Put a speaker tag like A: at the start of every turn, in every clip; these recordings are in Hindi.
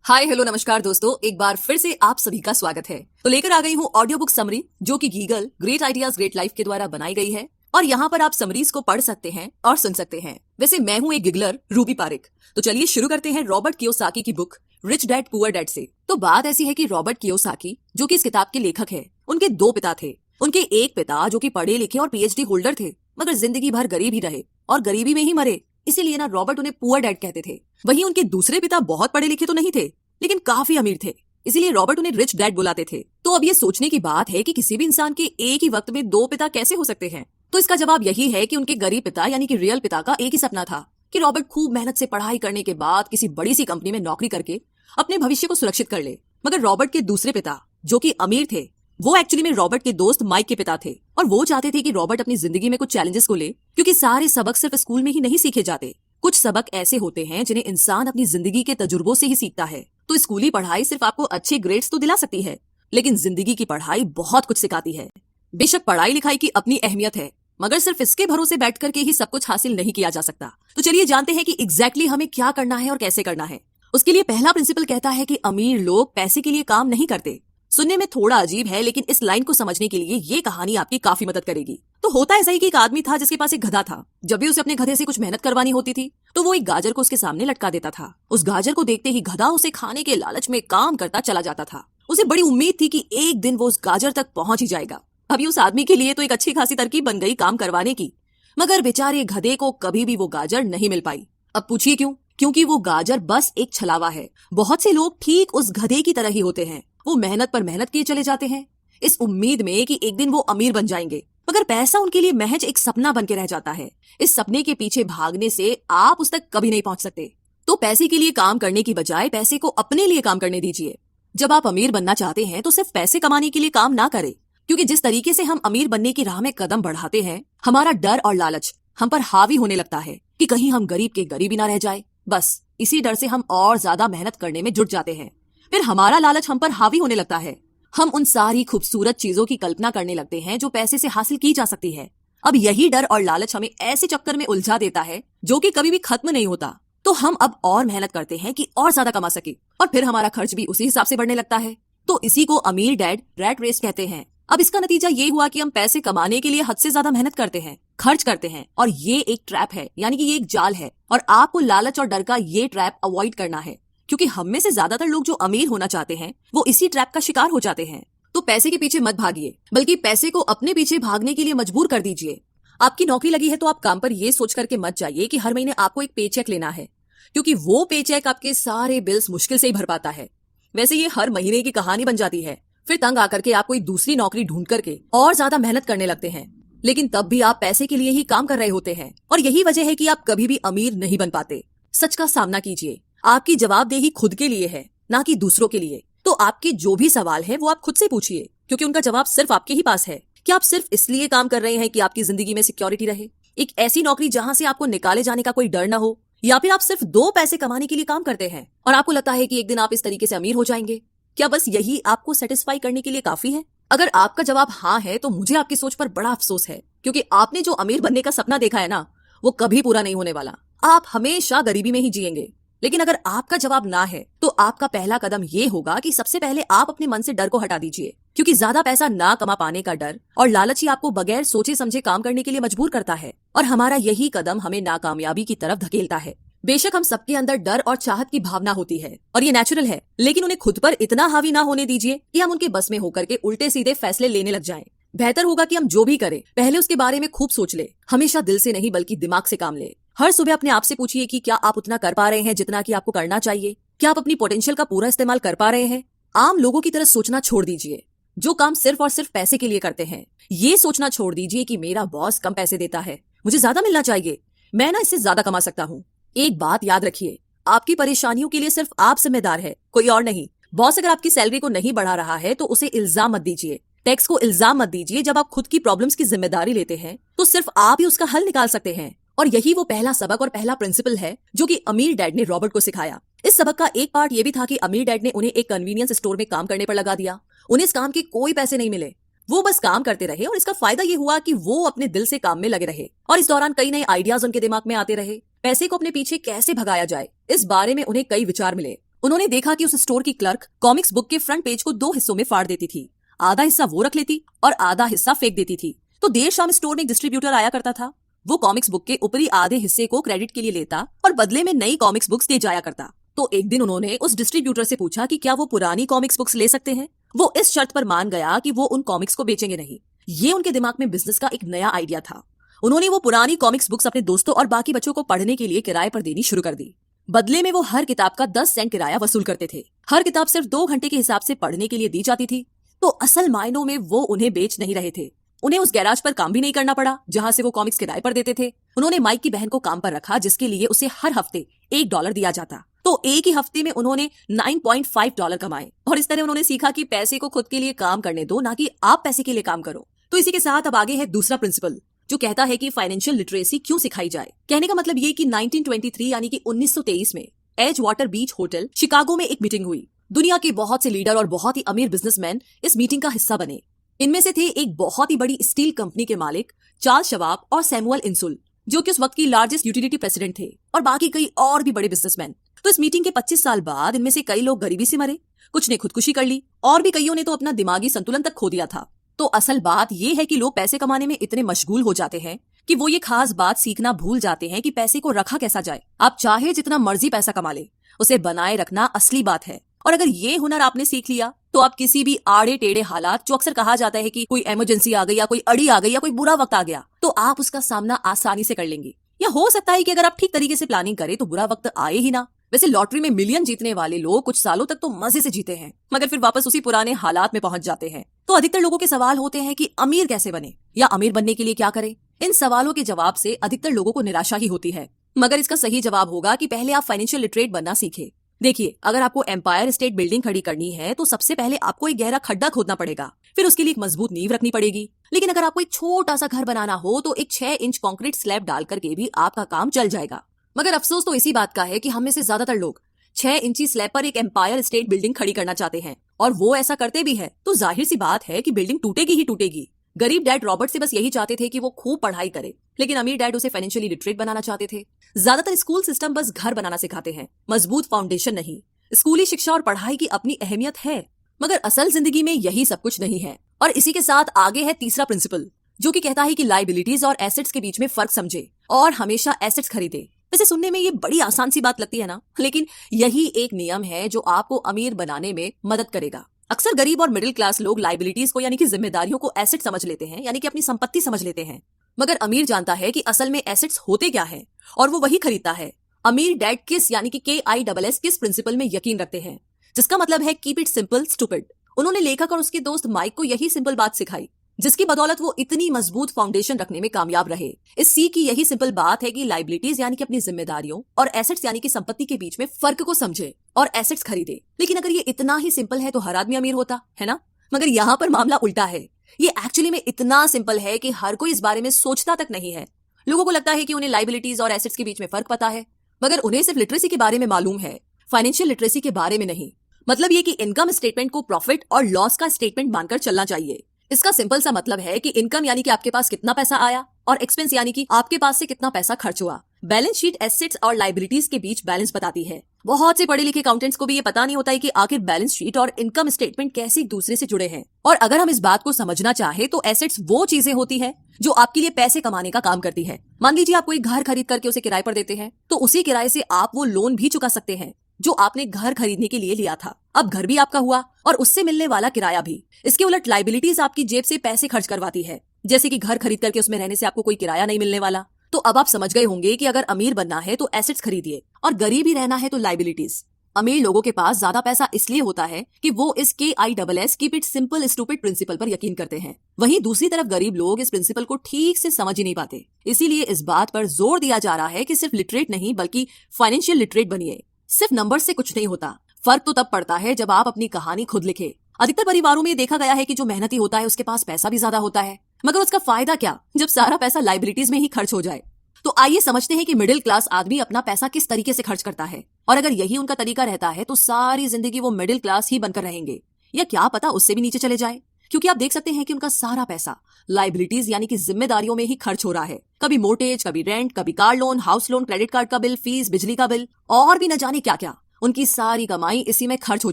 A: हाय हेलो नमस्कार दोस्तों, एक बार फिर से आप सभी का स्वागत है। तो लेकर आ गई हूँ ऑडियो बुक समरी जो कि गीगल ग्रेट आइडियाज ग्रेट लाइफ के द्वारा बनाई गई है और यहाँ पर आप समरीज को पढ़ सकते हैं और सुन सकते हैं। वैसे मैं हूँ एक गिगलर रूबी पारिक। तो चलिए शुरू करते हैं रॉबर्ट कियोसाकी की book rich dad poor dad से। तो बात ऐसी है कि रॉबर्ट कियोसाकी जो कि इस किताब के लेखक है, उनके दो पिता थे। उनके एक पिता जो कि पढ़े लिखे और पीएचडी होल्डर थे, मगर जिंदगी भर गरीब ही रहे और गरीबी में ही मरे, इसीलिए ना रॉबर्ट उन्हें पुअर डैड कहते थे। वहीं उनके दूसरे पिता बहुत पढ़े लिखे तो नहीं थे लेकिन काफी अमीर थे, इसीलिए रॉबर्ट उन्हें रिच डैड बुलाते थे। तो अब ये सोचने की बात है कि किसी भी इंसान के एक ही वक्त में दो पिता कैसे हो सकते हैं। तो इसका जवाब यही है कि उनके गरीब पिता यानी कि रियल पिता का एक ही सपना था कि रॉबर्ट खूब मेहनत से पढ़ाई करने के बाद किसी बड़ी सी कंपनी में नौकरी करके अपने भविष्य को सुरक्षित कर ले। मगर रॉबर्ट के दूसरे पिता जो कि अमीर थे, वो एक्चुअली में रॉबर्ट के दोस्त माइक के पिता थे और वो चाहते थे कि रॉबर्ट अपनी जिंदगी में कुछ चैलेंजेस को ले, क्योंकि सारे सबक सिर्फ स्कूल में ही नहीं सीखे जाते। कुछ सबक ऐसे होते हैं जिन्हें इंसान अपनी जिंदगी के तजुर्बों से ही सीखता है। तो स्कूली पढ़ाई सिर्फ आपको अच्छे ग्रेड्स तो दिला सकती है, लेकिन जिंदगी की पढ़ाई बहुत कुछ सिखाती है। बेशक पढ़ाई लिखाई की अपनी अहमियत है, मगर सिर्फ इसके भरोसे बैठ करके ही सब कुछ हासिल नहीं किया जा सकता। तो चलिए जानते हैं कि एग्जैक्टली हमें क्या करना है और कैसे करना है। उसके लिए पहला प्रिंसिपल कहता है कि अमीर लोग पैसे के लिए काम नहीं करते। सुनने में थोड़ा अजीब है, लेकिन इस लाइन को समझने के लिए ये कहानी आपकी काफी मदद करेगी। तो होता ऐसा ही कि एक आदमी था जिसके पास एक गधा था। जब भी उसे अपने गधे से कुछ मेहनत करवानी होती थी तो वो एक गाजर को उसके सामने लटका देता था। उस गाजर को देखते ही गधा उसे खाने के लालच में काम करता चला जाता था। उसे बड़ी उम्मीद थी कि एक दिन वो उस गाजर तक पहुंच ही जाएगा। अभी उस आदमी के लिए तो एक अच्छी खासी तरकीब बन गई काम करवाने की, मगर बेचारे गधे को कभी भी वो गाजर नहीं मिल पाई। अब पूछिए क्यों? क्योंकि वो गाजर बस एक छलावा है। बहुत से लोग ठीक उस गधे की तरह ही होते हैं। वो मेहनत पर मेहनत किए चले जाते हैं इस उम्मीद में कि एक दिन वो अमीर बन जाएंगे, मगर पैसा उनके लिए महज एक सपना बन के रह जाता है। इस सपने के पीछे भागने से आप उस तक कभी नहीं पहुंच सकते। तो पैसे के लिए काम करने की बजाय पैसे को अपने लिए काम करने दीजिए। जब आप अमीर बनना चाहते हैं तो सिर्फ पैसे कमाने के लिए काम ना करें, क्योंकि जिस तरीके से हम अमीर बनने की राह में कदम बढ़ाते हैं, हमारा डर और लालच हम पर हावी होने लगता है कि कहीं हम गरीब के गरीब ही ना रह जाए। बस इसी डर से हम और ज्यादा मेहनत करने में जुट जाते हैं। फिर हमारा लालच हम पर हावी होने लगता है। हम उन सारी खूबसूरत चीजों की कल्पना करने लगते हैं जो पैसे से हासिल की जा सकती है। अब यही डर और लालच हमें ऐसे चक्कर में उलझा देता है जो कि कभी भी खत्म नहीं होता। तो हम अब और मेहनत करते हैं कि और ज्यादा कमा सके, और फिर हमारा खर्च भी उसी हिसाब से बढ़ने लगता है। तो इसी को अमीर डैड रैट रेस कहते हैं। अब इसका नतीजा ये हुआ कि हम पैसे कमाने के लिए हद से ज्यादा मेहनत करते हैं, खर्च करते हैं, और ये एक ट्रैप है, यानी कि ये एक जाल है। और आपको लालच और डर का ये ट्रैप अवॉइड करना है, क्योंकि हम में से ज्यादातर लोग जो अमीर होना चाहते हैं वो इसी ट्रैप का शिकार हो जाते हैं। तो पैसे के पीछे मत भागिए, बल्कि पैसे को अपने पीछे भागने के लिए मजबूर कर दीजिए। आपकी नौकरी लगी है तो आप काम पर ये सोच करके मत जाइए कि हर महीने आपको एक पेचेक लेना है, क्योंकि वो पेचेक आपके सारे बिल्स मुश्किल से ही भर पाता है। वैसे ये हर महीने की कहानी बन जाती है। फिर तंग आकर के आप कोई दूसरी नौकरी ढूंढ करके और ज्यादा मेहनत करने लगते हैं, लेकिन तब भी आप पैसे के लिए ही काम कर रहे होते हैं, और यही वजह है कि आप कभी भी अमीर नहीं बन पाते। सच का सामना कीजिए। आपकी जवाबदेही खुद के लिए है, ना कि दूसरों के लिए। तो आपके जो भी सवाल है वो आप खुद से पूछिए, क्योंकि उनका जवाब सिर्फ आपके ही पास है। क्या आप सिर्फ इसलिए काम कर रहे हैं कि आपकी जिंदगी में सिक्योरिटी रहे, एक ऐसी नौकरी जहां से आपको निकाले जाने का कोई डर ना हो, या फिर आप सिर्फ दो पैसे कमाने के लिए काम करते हैं और आपको लगता है कि एक दिन आप इस तरीके से अमीर हो जाएंगे? क्या बस यही आपको सेटिस्फाई करने के लिए काफी है? अगर आपका जवाब हाँ है तो मुझे आपकी सोच पर बड़ा अफसोस है, क्योंकि आपने जो अमीर बनने का सपना देखा है ना, वो कभी पूरा नहीं होने वाला। आप हमेशा गरीबी में ही जिएंगे। लेकिन अगर आपका जवाब ना है तो आपका पहला कदम ये होगा कि सबसे पहले आप अपने मन से डर को हटा दीजिए, क्योंकि ज्यादा पैसा ना कमा पाने का डर और लालच ही आपको बगैर सोचे समझे काम करने के लिए मजबूर करता है, और हमारा यही कदम हमें नाकामयाबी की तरफ धकेलता है। बेशक हम सबके अंदर डर और चाहत की भावना होती है और ये नेचुरल है, लेकिन उन्हें खुद पर इतना हावी ना होने दीजिए कि हम उनके बस में होकर के उल्टे सीधे फैसले लेने लग जाएं। बेहतर होगा कि हम जो भी करें पहले उसके बारे में खूब सोच ले, हमेशा दिल से नहीं बल्कि दिमाग से काम ले। हर सुबह अपने आप से पूछिए कि क्या आप उतना कर पा रहे हैं जितना कि आपको करना चाहिए? क्या आप अपनी पोटेंशियल का पूरा इस्तेमाल कर पा रहे हैं? आम लोगों की तरह सोचना छोड़ दीजिए जो काम सिर्फ और सिर्फ पैसे के लिए करते हैं। ये सोचना छोड़ दीजिए कि मेरा बॉस कम पैसे देता है, मुझे ज्यादा मिलना चाहिए, मैं ना इससे ज्यादा कमा सकता हूँ। एक बात याद रखिए, आपकी परेशानियों के लिए सिर्फ आप जिम्मेदार है, कोई और नहीं। बॉस अगर आपकी सैलरी को नहीं बढ़ा रहा है तो उसे इल्जाम मत दीजिए, टैक्स को इल्जाम मत दीजिए। जब आप खुद की प्रॉब्लम्स की जिम्मेदारी लेते हैं तो सिर्फ आप ही उसका हल निकाल सकते हैं। और यही वो पहला सबक और पहला प्रिंसिपल है जो कि अमीर डैड ने रॉबर्ट को सिखाया। इस सबक का एक पार्ट ये भी था कि अमीर डैड ने उन्हें एक कन्वीनियंस स्टोर में काम करने पर लगा दिया। उन्हें इस काम के कोई पैसे नहीं मिले, वो बस काम करते रहे, और इसका फायदा ये हुआ कि वो अपने दिल से काम में लगे रहे, और इस दौरान कई नए आइडियाज उनके दिमाग में आते रहे। पैसे को अपने पीछे कैसे भगाया जाए, इस बारे में उन्हें कई विचार मिले। उन्होंने देखा कि उस स्टोर की क्लर्क कॉमिक्स बुक के फ्रंट पेज को 2 हिस्सों में फाड़ देती थी। आधा हिस्सा वो रख लेती और आधा हिस्सा फेंक देती थी। तो देर शाम स्टोर में एक डिस्ट्रीब्यूटर आया करता था। वो कॉमिक्स बुक के ऊपरी आधे हिस्से को क्रेडिट के लिए लेता और बदले में नई कॉमिक्स बुक्स दे जाया करता। तो एक दिन उन्होंने उस डिस्ट्रीब्यूटर से पूछा कि क्या वो पुरानी कॉमिक्स बुक्स ले सकते हैं। वो इस शर्त पर मान गया कि वो उन कॉमिक्स को बेचेंगे नहीं। ये उनके दिमाग में बिजनेस का एक नया आइडिया था। उन्होंने वो पुरानी कॉमिक्स बुक्स अपने दोस्तों और बाकी बच्चों को पढ़ने के लिए किराए पर देनी शुरू कर दी। बदले में वो हर किताब का 10 सेंट किराया वसूल करते थे। हर किताब सिर्फ 2 घंटे के हिसाब से पढ़ने के लिए दी जाती थी। तो असल मायनों में वो उन्हें बेच नहीं रहे थे। उन्हें उस गैराज पर काम भी नहीं करना पड़ा जहां से वो कॉमिक्स किराए पर देते थे। उन्होंने माइक की बहन को काम पर रखा जिसके लिए उसे हर हफ्ते $1 दिया जाता। तो एक ही हफ्ते में उन्होंने $9.5 कमाए। और इस तरह उन्होंने सीखा कि पैसे को खुद के लिए काम करने दो, ना कि आप पैसे के लिए काम करो। तो इसी के साथ अब आगे है दूसरा प्रिंसिपल, जो कहता है कि फाइनेंशियल लिटरेसी क्यों सिखाई जाए। कहने का मतलब ये कि 1923 यानी कि 1923 में एज वाटर बीच होटल शिकागो में एक मीटिंग हुई। दुनिया के बहुत से लीडर और बहुत ही अमीर बिजनेसमैन इस मीटिंग का हिस्सा बने। इनमें से थे एक बहुत ही बड़ी स्टील कंपनी के मालिक चार्ल्स शवाब और सैमुअल इंसुल, जो कि उस वक्त की लार्जेस्ट यूटिलिटी प्रेसिडेंट थे, और बाकी कई और भी बड़े बिजनेसमैन। तो इस मीटिंग के 25 साल बाद इनमें से कई लोग गरीबी से मरे, कुछ ने खुदकुशी कर ली और भी कईयों ने तो अपना दिमागी संतुलन तक खो दिया था। तो असल बात यह है कि लोग पैसे कमाने में इतने मशगूल हो जाते हैं कि वो ये खास बात सीखना भूल जाते हैं कि पैसे को रखा कैसा जाए। आप चाहे जितना मर्जी पैसा कमा ले, उसे बनाए रखना असली बात है। और अगर ये हुनर आपने सीख लिया तो आप किसी भी आड़े टेढ़े हालात, जो अक्सर कहा जाता है कि कोई इमरजेंसी आ गई या कोई अड़ी आ गई या कोई बुरा वक्त आ गया, तो आप उसका सामना आसानी से कर लेंगे। या हो सकता है कि अगर आप ठीक तरीके से प्लानिंग करें तो बुरा वक्त आए ही ना। वैसे लॉटरी में मिलियन जीतने वाले लोग कुछ सालों तक तो मजे से जीते हैं, मगर फिर वापस उसी पुराने हालात में पहुंच जाते हैं। तो अधिकतर लोगों के सवाल होते हैं कि अमीर कैसे बने या अमीर बनने के लिए क्या करें। इन सवालों के जवाब से अधिकतर लोगों को निराशा ही होती है, मगर इसका सही जवाब होगा कि पहले आप फाइनेंशियल लिटरेट बनना सीखें। देखिए, अगर आपको एम्पायर स्टेट बिल्डिंग खड़ी करनी है तो सबसे पहले आपको एक गहरा खड्डा खोदना पड़ेगा, फिर उसके लिए एक मजबूत नींव रखनी पड़ेगी। लेकिन अगर आपको एक छोटा सा घर बनाना हो तो एक 6 इंच कंक्रीट स्लैब डाल करके भी आपका काम चल जाएगा। मगर अफसोस तो इसी बात का है कि हम में से ज्यादातर लोग 6 इंची स्लैब पर एक एम्पायर स्टेट बिल्डिंग खड़ी करना चाहते हैं, और वो ऐसा करते भी है तो जाहिर सी बात है कि बिल्डिंग टूटेगी ही टूटेगी। गरीब डैड रॉबर्ट से बस यही चाहते थे कि वो खूब पढ़ाई करे, लेकिन अमीर डैड उसे फाइनेंशियली लिटरेट बनाना चाहते थे। ज्यादातर स्कूल सिस्टम बस घर बनाना सिखाते हैं, मजबूत फाउंडेशन नहीं। स्कूली शिक्षा और पढ़ाई की अपनी अहमियत है, मगर असल जिंदगी में यही सब कुछ नहीं है। और इसी के साथ आगे है तीसरा प्रिंसिपल, जो कि कहता है कि लायबिलिटीज और एसेट्स के बीच में फर्क समझे और हमेशा एसेट्स खरीदे। वैसे सुनने में ये बड़ी आसान सी बात लगती है ना, लेकिन यही एक नियम है जो आपको अमीर बनाने में मदद करेगा। अक्सर गरीब और मिडिल क्लास लोग लायबिलिटीज को यानी कि जिम्मेदारियों को एसेट समझ लेते हैं, यानी कि अपनी संपत्ति समझ लेते हैं। मगर अमीर जानता है कि असल में एसेट्स होते क्या है और वो वही खरीदता है। अमीर डैड किस यानी कि KISS किस प्रिंसिपल में यकीन रखते हैं, जिसका मतलब है कीप इट सिंपल स्टूपिड। उन्होंने लेखक और उसके दोस्त माइक को यही सिंपल बात सिखाई, जिसकी बदौलत वो इतनी मजबूत फाउंडेशन रखने में कामयाब रहे। इस सी की यही सिंपल बात है कि लायबिलिटीज यानी कि अपनी जिम्मेदारियों और एसेट्स यानी कि संपत्ति के बीच में फर्क को समझे और एसेट्स खरीदे। लेकिन अगर ये इतना ही सिंपल है तो हर आदमी अमीर होता है ना। मगर यहाँ पर मामला उल्टा है। ये एक्चुअली में इतना सिंपल है कि हर कोई इस बारे में सोचता तक नहीं है। लोगों को लगता है कि उन्हें लायबिलिटीज और एसेट्स के बीच में फर्क पता है, मगर उन्हें सिर्फ लिटरेसी के बारे में मालूम है, फाइनेंशियल लिटरेसी के बारे में नहीं। मतलब ये कि इनकम स्टेटमेंट को प्रॉफिट और लॉस का स्टेटमेंट मानकर चलना चाहिए। इसका सिंपल सा मतलब है कि इनकम यानी कि आपके पास कितना पैसा आया और एक्सपेंस यानी कि आपके पास से कितना पैसा खर्च हुआ। बैलेंस शीट एसेट्स और लायबिलिटीज के बीच बैलेंस बताती है। बहुत से पढ़े लिखे अकाउंटेंट्स को भी ये पता नहीं होता है कि आखिर बैलेंस शीट और इनकम स्टेटमेंट कैसे एक दूसरे से जुड़े हैं। और अगर हम इस बात को समझना चाहे तो एसेट्स वो चीजें होती है जो आपके लिए पैसे कमाने का काम करती है। मान लीजिए आप कोई घर खरीद करके उसे किराए पर देते हैं, तो उसी किराए से आप वो लोन भी चुका सकते हैं जो आपने घर खरीदने के लिए लिया था। अब घर भी आपका हुआ और उससे मिलने वाला किराया भी। इसके उलट लायबिलिटीज आपकी जेब से पैसे खर्च करवाती है, जैसे कि घर खरीद करके उसमें रहने से आपको कोई किराया नहीं मिलने वाला। तो अब आप समझ गए होंगे कि अगर अमीर बनना है तो एसेट्स खरीदिए और गरीब ही रहना है तो लायबिलिटीज। अमीर लोगों के पास ज्यादा पैसा इसलिए होता है कि वो इस KISS keep it simple stupid principle पर यकीन करते हैं। वहीं दूसरी तरफ गरीब लोग इस प्रिंसिपल को ठीक से समझ ही नहीं पाते। इसीलिए इस बात पर जोर दिया जा रहा है कि सिर्फ लिटरेट नहीं बल्कि फाइनेंशियल लिटरेट बनिए। सिर्फ नंबर से कुछ नहीं होता। फर्क तो तब पड़ता है जब आप अपनी कहानी खुद लिखे। अधिकतर परिवारों में देखा गया है कि जो मेहनती होता है उसके पास पैसा भी ज्यादा होता है, मगर उसका फायदा क्या जब सारा पैसा लायबिलिटीज में ही खर्च हो जाए। तो आइए समझते हैं कि मिडिल क्लास आदमी अपना पैसा किस तरीके से खर्च करता है, और अगर यही उनका तरीका रहता है तो सारी जिंदगी वो मिडिल क्लास ही बनकर रहेंगे, या क्या पता उससे भी नीचे चले जाए। क्योंकि आप देख सकते हैं कि उनका सारा पैसा लायबिलिटीज यानी कि जिम्मेदारियों में ही खर्च हो रहा है। कभी मोर्टेज, कभी रेंट, कभी car loan, house loan, credit card का बिल, फीस, बिजली का बिल और भी न जाने क्या क्या। उनकी सारी कमाई इसी में खर्च हो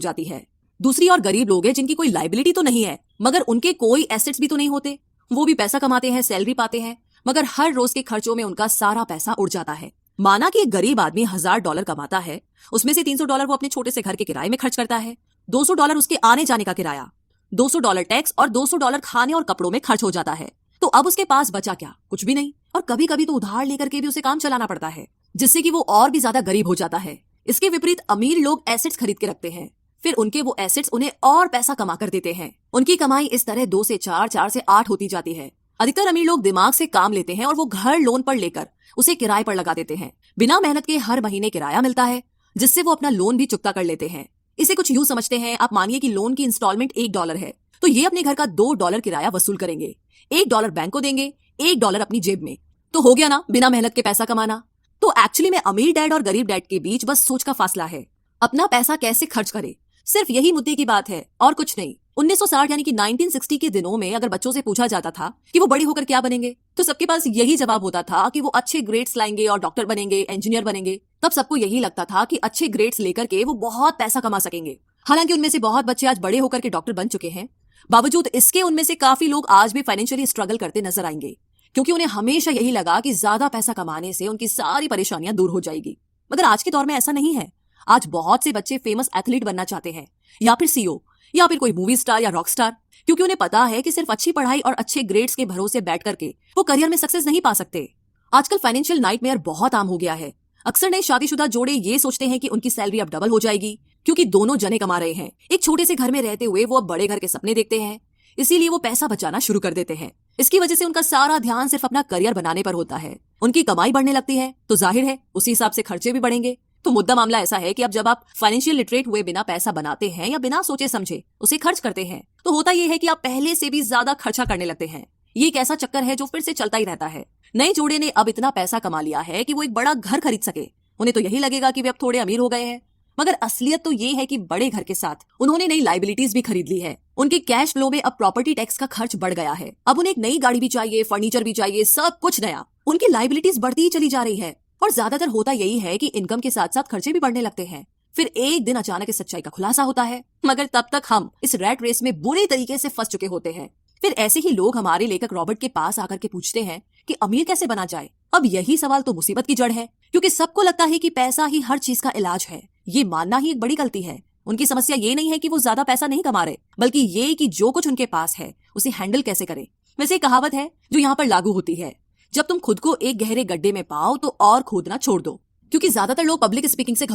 A: जाती है। दूसरी और गरीब लोग हैं जिनकी कोई लाइबिलिटी तो नहीं है, मगर उनके कोई एसेट्स भी तो नहीं होते। वो भी पैसा कमाते हैं, सैलरी पाते हैं, मगर हर रोज के खर्चों में उनका सारा पैसा उड़ जाता है। माना कि एक गरीब आदमी $1000 कमाता है, उसमें से $300 वो अपने छोटे से घर के किराए में खर्च करता है, $200 उसके आने जाने का किराया, $200 टैक्स और $200 खाने और कपड़ों में खर्च हो जाता है। तो अब उसके पास बचा क्या? कुछ भी नहीं। और कभी कभी तो उधार लेकर के भी उसे काम चलाना पड़ता है, जिससे कि वो और भी ज्यादा गरीब हो जाता है। इसके विपरीत अमीर लोग एसेट्स खरीद के रखते हैं, फिर उनके वो एसेट्स उन्हें और पैसा कमा कर देते हैं। उनकी कमाई इस तरह 2 से 4, 4 से 8 होती जाती है। अधिकतर अमीर लोग दिमाग से काम लेते हैं और वो घर लोन पर लेकर उसे किराए पर लगा देते हैं। बिना मेहनत के हर महीने किराया मिलता है, जिससे वो अपना लोन भी चुकता कर लेते हैं। इसे कुछ यूं समझते हैं, आप मानिए कि लोन की इंस्टॉलमेंट $1 है, तो ये अपने घर का $2 किराया वसूल करेंगे, $1 बैंक को देंगे, $1 अपनी जेब में। तो हो गया ना बिना मेहनत के पैसा कमाना। तो एक्चुअली में अमीर डैड और गरीब डैड के बीच बस सोच का फासला है। अपना पैसा कैसे खर्च करे, सिर्फ यही मुद्दे की बात है और कुछ नहीं। 1960 यानी कि 1960 के दिनों में अगर बच्चों से पूछा जाता था कि वो बड़े होकर क्या बनेंगे, तो सबके पास यही जवाब होता था कि वो अच्छे ग्रेड्स लाएंगे और डॉक्टर बनेंगे, इंजीनियर बनेंगे। तब सबको यही लगता था कि अच्छे ग्रेड्स लेकर के वो बहुत पैसा कमा सकेंगे। हालांकि उनमें से बहुत बच्चे आज बड़े होकर के डॉक्टर बन चुके हैं, बावजूद इसके उनमें से काफी लोग आज भी फाइनेंशियली स्ट्रगल करते नजर आएंगे, क्योंकि उन्हें हमेशा यही लगा कि ज्यादा पैसा कमाने से उनकी सारी परेशानियां दूर हो जाएगी। मगर आज के दौर में ऐसा नहीं है। आज बहुत से बच्चे फेमस एथलीट बनना चाहते हैं, या फिर सीईओ, या फिर कोई मूवी स्टार या रॉक स्टार, क्योंकि उन्हें पता है कि सिर्फ अच्छी पढ़ाई और अच्छे ग्रेड्स के भरोसे बैठ करके वो करियर में सक्सेस नहीं पा सकते। आजकल फाइनेंशियल नाइटमेयर बहुत आम हो गया है। अक्सर नए शादीशुदा जोड़े ये सोचते हैं कि उनकी सैलरी अब डबल हो जाएगी, क्योंकि दोनों जने कमा रहे हैं। एक छोटे से घर में रहते हुए वो अब बड़े घर के सपने देखते हैं, इसीलिए वो पैसा बचाना शुरू कर देते हैं। इसकी वजह से उनका सारा ध्यान सिर्फ अपना करियर बनाने पर होता है। उनकी कमाई बढ़ने लगती है तो जाहिर है उसी हिसाब से खर्चे भी बढ़ेंगे। तो मुद्दा मामला ऐसा है कि अब जब आप फाइनेंशियल लिटरेट हुए बिना पैसा बनाते हैं या बिना सोचे समझे उसे खर्च करते हैं, तो होता यह है कि आप पहले से भी ज्यादा खर्चा करने लगते हैं। ये एक ऐसा चक्कर है जो फिर से चलता ही रहता है। नए जोड़े ने अब इतना पैसा कमा लिया है कि वो एक बड़ा घर खरीद सके। उन्हें तो यही लगेगा कि वे अब थोड़े अमीर हो गए हैं, मगर असलियत तो ये है कि बड़े घर के साथ उन्होंने नई लाइबिलिटीज भी खरीद ली है। उनके कैश फ्लो में अब प्रॉपर्टी टैक्स का खर्च बढ़ गया है। अब उन्हें एक नई गाड़ी भी चाहिए, फर्नीचर भी चाहिए, सब कुछ नया। उनकी लाइबिलिटीज बढ़ती ही चली जा रही है। और ज्यादातर होता यही है कि इनकम के साथ साथ खर्चे भी बढ़ने लगते हैं। फिर एक दिन अचानक इस सच्चाई का खुलासा होता है, मगर तब तक हम इस रैट रेस में बुरी तरीके से फंस चुके होते हैं। फिर ऐसे ही लोग हमारे लेखक रॉबर्ट के पास आकर के पूछते हैं कि अमीर कैसे बना जाए। अब यही सवाल तो मुसीबत की जड़ है, क्योंकि सबको लगता है कि पैसा ही हर चीज का इलाज है। ये मानना ही एक बड़ी गलती है। उनकी समस्या ये नहीं है कि वो ज्यादा पैसा नहीं कमा रहे, बल्कि ये कि जो कुछ उनके पास है उसे हैंडल कैसे करें। वैसे एक कहावत है जो यहाँ पर लागू होती है, जब तुम खुद को एक गहरे गड्ढे में पाओ तो और खोदना छोड़ दो। क्योंकि ज्यादातर लोग पब्लिक स्पीकिंग से